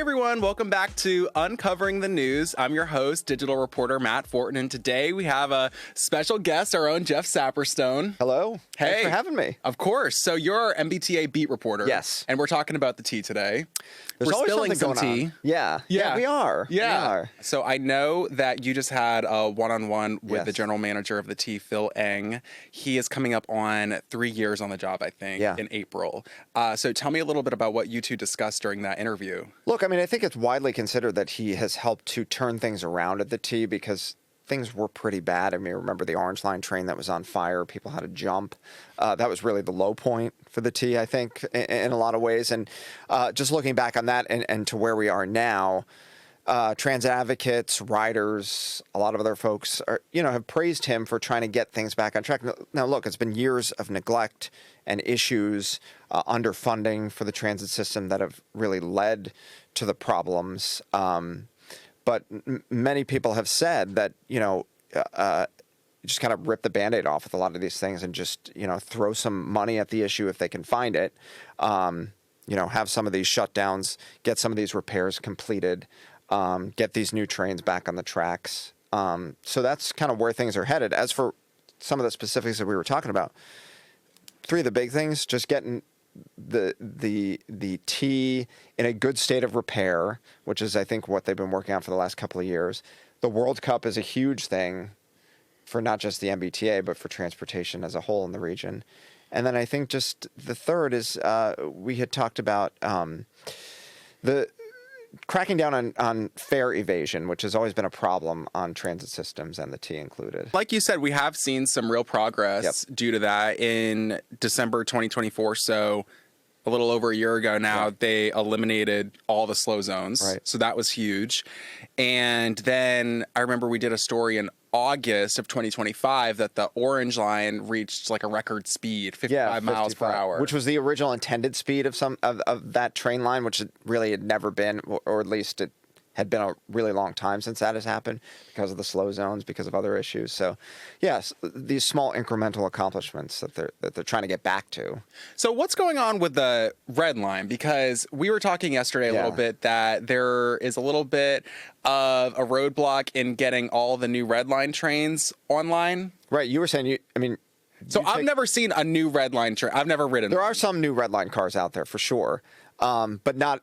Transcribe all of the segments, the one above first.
Hey everyone, welcome back to Uncovering the News. I'm your host, digital reporter Matt Fortin, and today we have a special guest, our own Jeff Saperstone. Hello. Hey. Thanks for having me. Of course. So you're our MBTA beat reporter. Yes. And we're talking about the tea today. There's we're always spilling some something going tea. on. Yeah, we are. Yeah. We are. So I know that you just had a one-on-one with Yes. the general manager of the tea, Phil Eng. He is coming up on 3 years on the job, I think, in April. So tell me a little bit about what you two discussed during that interview. Look, I mean, I think it's widely considered that he has helped to turn things around at the T because things were pretty bad. I mean, remember the Orange Line train that was on fire? People had to jump. That was really the low point for the T, I think, in a lot of ways. And just looking back on that and to where we are now, transit advocates, riders, a lot of other folks are, have praised him for trying to get things back on track. Now, look, it's been years of neglect and issues, underfunding for the transit system that have really led to the problems. But many people have said that, just kind of rip the Band-Aid off with a lot of these things and just, throw some money at the issue if they can find it. Have some of these shutdowns, get some of these repairs completed, get these new trains back on the tracks. So that's kind of where things are headed. As for some of the specifics that we were talking about, three of the big things, just getting the T in a good state of repair, which is, I think, what they've been working on for the last couple of years. The World Cup is a huge thing for not just the MBTA, but for transportation as a whole in the region. And then I think just the third is we had talked about the cracking down on fare evasion, which has always been a problem on transit systems, and the T included. Like you said, we have seen some real progress due to that in December 2024. So a little over a year ago now, they eliminated all the slow zones. Right. So that was huge. And then I remember we did a story in August of 2025 that the Orange Line reached like a record speed, 55 miles per hour. Which was the original intended speed of that train line, which it really had never been, or at least it had been a really long time since that has happened because of the slow zones, because of other issues. So, yes, these small incremental accomplishments that they're trying to get back to. So what's going on with the Red Line? Because we were talking yesterday a little bit that there is a little bit of a roadblock in getting all the new Red Line trains online. Right. You were saying, So I've never seen a new Red Line train. I've never ridden. There are some new Red Line cars out there for sure. But not,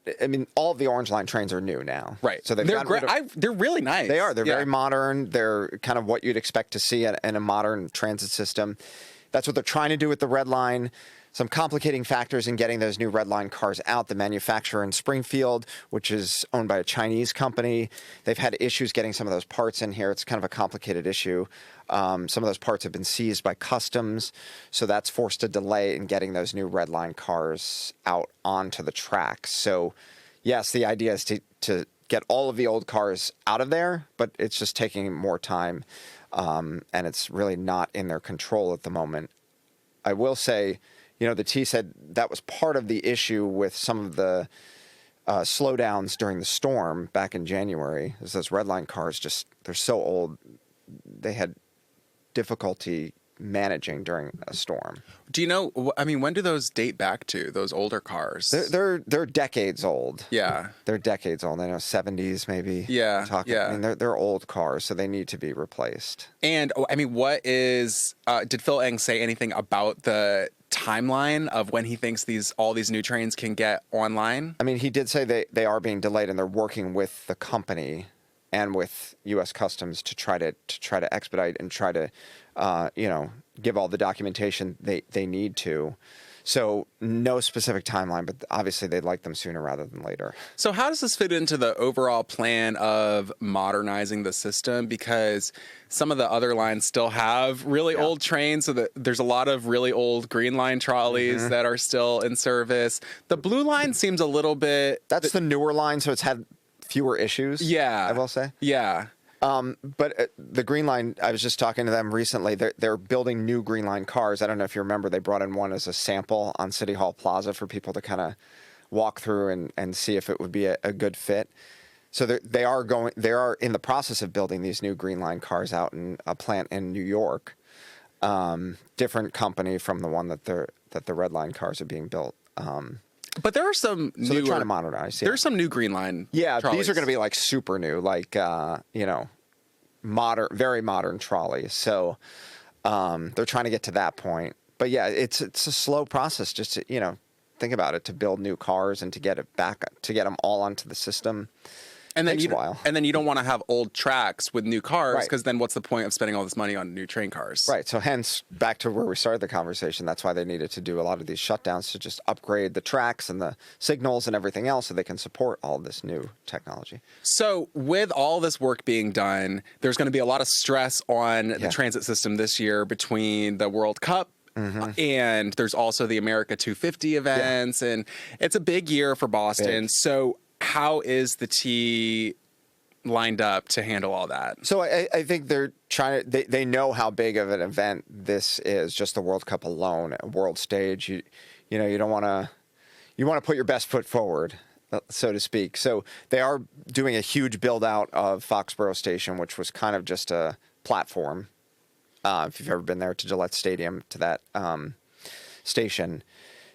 all of the Orange Line trains are new now. Right. So they're great. They're really nice. They are. They're very modern. They're kind of what you'd expect to see in a modern transit system. That's what they're trying to do with the Red Line. Some complicating factors in getting those new Red Line cars out. The manufacturer in Springfield, which is owned by a Chinese company, they've had issues getting some of those parts in here. It's kind of a complicated issue. Some of those parts have been seized by customs, so that's forced a delay in getting those new Red Line cars out onto the tracks. So, yes, the idea is to get all of the old cars out of there, but it's just taking more time, and it's really not in their control at the moment. I will say, the T said that was part of the issue with some of the slowdowns during the storm back in January, is those Red Line cars they're so old, they had difficulty managing during a storm. Do you know, when do those date back to, those older cars? They're decades old. Yeah. They're decades old. I know 70s maybe. Yeah. They're old cars, so they need to be replaced. And, what is, did Phil Eng say anything about the timeline of when he thinks all these new trains can get online? He did say they are being delayed, and they're working with the company and with U.S. Customs to try to expedite and try to, give all the documentation they need to. So no specific timeline, but obviously they'd like them sooner rather than later. So how does this fit into the overall plan of modernizing the system? Because some of the other lines still have really old trains, so there's a lot of really old Green Line trolleys that are still in service. The Blue Line seems a little bit... That's the newer line, so it's had fewer issues, I will say. Yeah. But the Green Line, I was just talking to them recently. They're building new Green Line cars. I don't know if you remember, they brought in one as a sample on City Hall Plaza for people to kind of walk through and see if it would be a good fit. So they are in the process of building these new Green Line cars out in a plant in New York. Different company from the one that the Red Line cars are being built. But there are some So they're trying to modernize. Yeah. There's some new Green Line. Yeah, trolleys. these are going to be like super new, like modern, very modern trolleys. So they're trying to get to that point. But yeah, it's a slow process. Just to, think about it, to build new cars and to get them all onto the system. And then takes a while. And then you don't want to have old tracks with new cars, Right. because then what's the point of spending all this money on new train cars? Right. So hence, back to where we started the conversation, that's why they needed to do a lot of these shutdowns to just upgrade the tracks and the signals and everything else so they can support all this new technology. So with all this work being done, there's going to be a lot of stress on the transit system this year between the World Cup, and there's also the America 250 events, and it's a big year for Boston. Big. So how is the T lined up to handle all that? So I think they're trying to, they know how big of an event this is, just the World Cup alone, a world stage. You don't want to, you want to put your best foot forward, so to speak. So they are doing a huge build out of Foxborough Station, which was kind of just a platform. If you've ever been there to Gillette Stadium, to that station.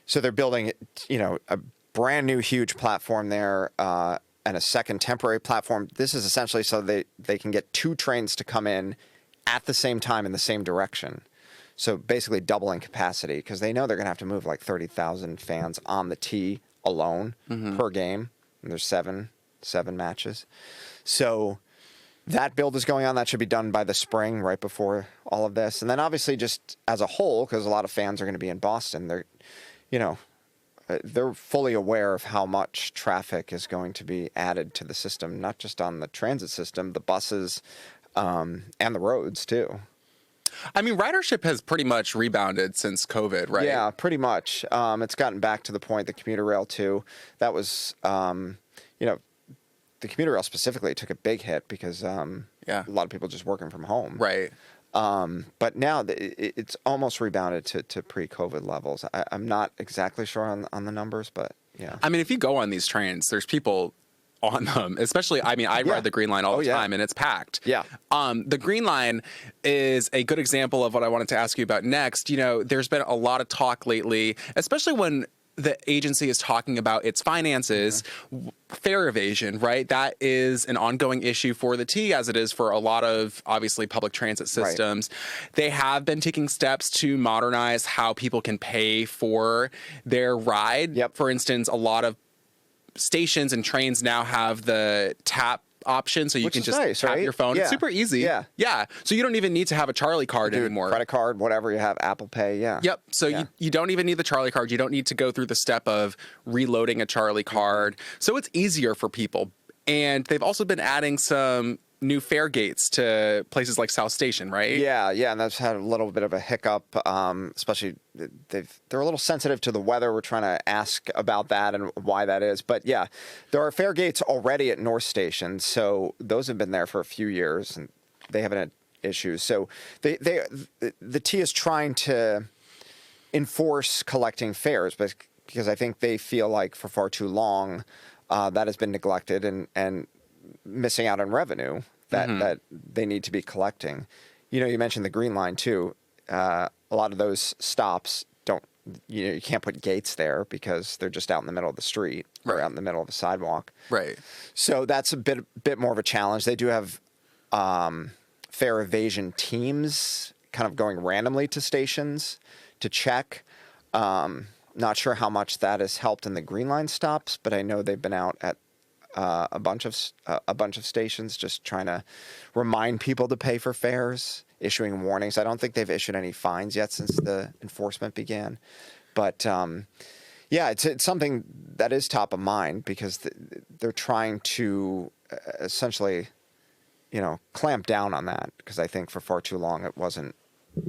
So they're building, a brand new huge platform there, and a second temporary platform. This is essentially so they can get two trains to come in at the same time in the same direction. So basically doubling capacity, because they know they're going to have to move like 30,000 fans on the T alone per game. And there's seven matches. So that build is going on. That should be done by the spring, right before all of this. And then obviously just as a whole, because a lot of fans are going to be in Boston, they're fully aware of how much traffic is going to be added to the system, not just on the transit system, the buses, and the roads too. I mean, ridership has pretty much rebounded since COVID, right? Yeah, pretty much. It's gotten back to the point, the commuter rail too. That was, the commuter rail specifically took a big hit because a lot of people just working from home. Right. But now it's almost rebounded to pre-COVID levels. I'm not exactly sure on the numbers, but yeah. I mean, if you go on these trains, there's people on them, especially, I ride the Green Line all the time, and it's packed. Yeah. The Green Line is a good example of what I wanted to ask you about next. There's been a lot of talk lately, especially when the agency is talking about its finances, fare evasion, right? That is an ongoing issue for the T, as it is for a lot of, obviously, public transit systems. Right. They have been taking steps to modernize how people can pay for their ride. Yep. For instance, a lot of stations and trains now have the tap option, so you can just tap your phone. Yeah. It's super easy. Yeah. So you don't even need to have a Charlie card anymore. Credit card, whatever you have, Apple Pay. Yeah. Yep. So you don't even need the Charlie card. You don't need to go through the step of reloading a Charlie card. So it's easier for people. And they've also been adding some new fare gates to places like South Station, right? Yeah, and that's had a little bit of a hiccup, especially they're a little sensitive to the weather. We're trying to ask about that and why that is. But yeah, there are fare gates already at North Station, so those have been there for a few years, and they haven't had issues. So the T is trying to enforce collecting fares, but because I think they feel like for far too long that has been neglected and missing out on revenue that they need to be collecting. You mentioned the Green Line too. A lot of those stops you can't put gates there because they're just out in the middle of the street or out in the middle of the sidewalk. Right. So that's a bit more of a challenge. They do have fare evasion teams kind of going randomly to stations to check. Not sure how much that has helped in the Green Line stops, but I know they've been out at a bunch of stations just trying to remind people to pay for fares, issuing warnings. I don't think they've issued any fines yet since the enforcement began, but it's something that is top of mind because they're trying to essentially clamp down on that, because I think for far too long it wasn't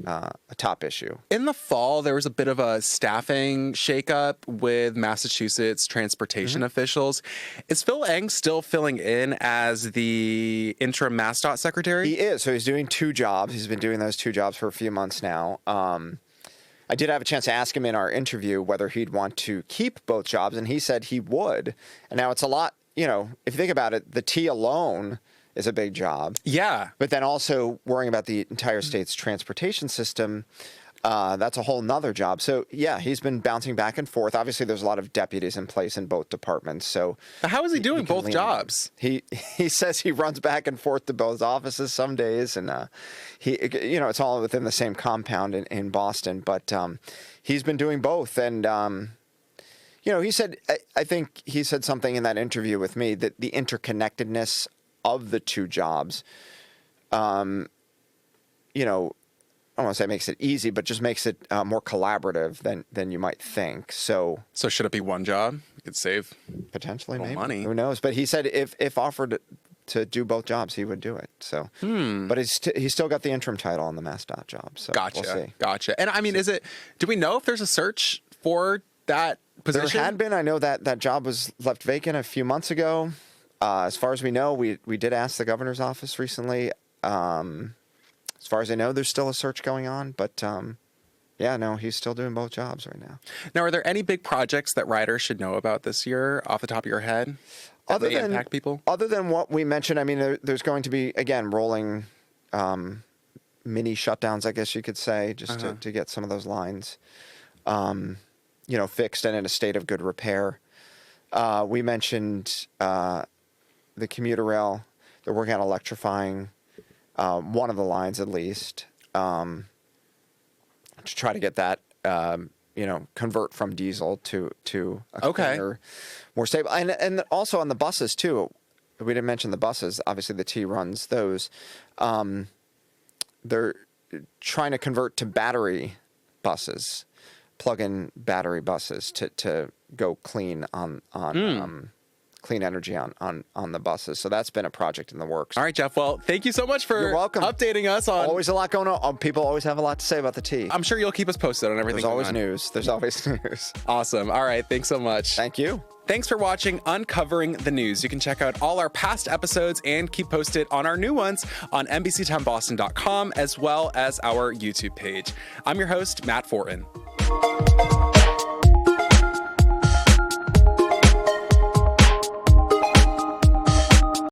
a top issue. In the fall, there was a bit of a staffing shakeup with Massachusetts transportation officials. Is Phil Eng still filling in as the interim MassDOT secretary? He is. So he's doing two jobs. He's been doing those two jobs for a few months now. I did have a chance to ask him in our interview whether he'd want to keep both jobs, and he said he would. And now it's a lot, if you think about it, the T alone is a big job. Yeah. But then also worrying about the entire state's transportation system. That's a whole nother job. So yeah, he's been bouncing back and forth. Obviously, there's a lot of deputies in place in both departments. So how is he doing both jobs? He says he runs back and forth to both offices some days, and it's all within the same compound in Boston. But he's been doing both, and he said, I think he said something in that interview with me that the interconnectedness of the two jobs, I don't want to say makes it easy, but just makes it more collaborative than you might think. So should it be one job? You could save potentially maybe money. Who knows? But he said if offered to do both jobs, he would do it. So, but he's still got the interim title on the MassDOT job. So gotcha, we'll see. Gotcha. And I mean, do we know if there's a search for that position? There had been. I know that job was left vacant a few months ago. As far as we know, we did ask the governor's office recently. As far as I know, there's still a search going on, but he's still doing both jobs right now. Now, are there any big projects that riders should know about this year off the top of your head that may impact people? Other than what we mentioned, I mean, there's going to be, again, rolling mini shutdowns, I guess you could say, just to get some of those lines, fixed and in a state of good repair. We mentioned the commuter rail. They're working on electrifying one of the lines at least, to try to get that, convert from diesel to a cleaner, more stable. And also on the buses too. We didn't mention the buses. Obviously the T runs those. They're trying to convert to battery buses, plug-in battery buses to go clean on clean energy on the buses. So that's been a project in the works. All right, Jeff. Well, thank you so much for updating us on... Always a lot going on. People always have a lot to say about the T. I'm sure you'll keep us posted on everything. There's always news. There's always news. Awesome. All right. Thanks so much. Thank you. Thanks for watching Uncovering the News. You can check out all our past episodes and keep posted on our new ones on NBCTimeBoston.com, as well as our YouTube page. I'm your host, Matt Fortin.